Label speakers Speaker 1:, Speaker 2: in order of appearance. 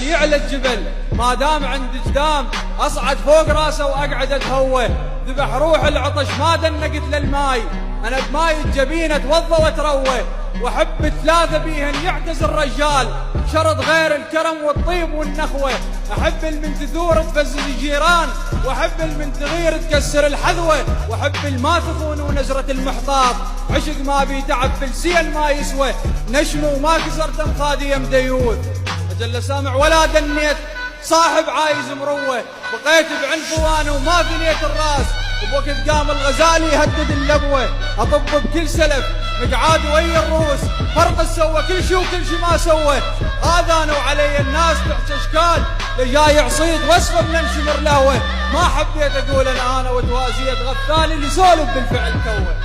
Speaker 1: يعلى الجبل ما دام عند جدام، اصعد فوق راسه واقعد اتهوى. ذبح روح العطش ما دنقت للماي، انا بماي الجبين اتوضى واتروى. واحب ثلاثه بيهن يعتز الرجال، شرط غير الكرم والطيب والنخوه. احب المن تثور تفزز الجيران، واحب المن تغير تكسر الحذوه. واحب الما تخون ونزره المحطاط، عشق ما بيتعب فلسين ما يسوى. نشمو ما كسرت مخادي يم ديوث، أجل سامع ولا دنيت صاحب عايز مروه. بقيت بعنفوانه وما ثنيت الراس، بوقت قام الغزالي يهدد اللبوه. اطب بكل سلف مقعاد ويا الروس، فرق سوى كل شي وكل شي ما سوى. اذانوا علي الناس تحت اشكال، لجاي عصيد وصفه بننشمر لهوه. ما حبيت اقول انا وتوازيت غثالي اللي سولف بالفعل توه.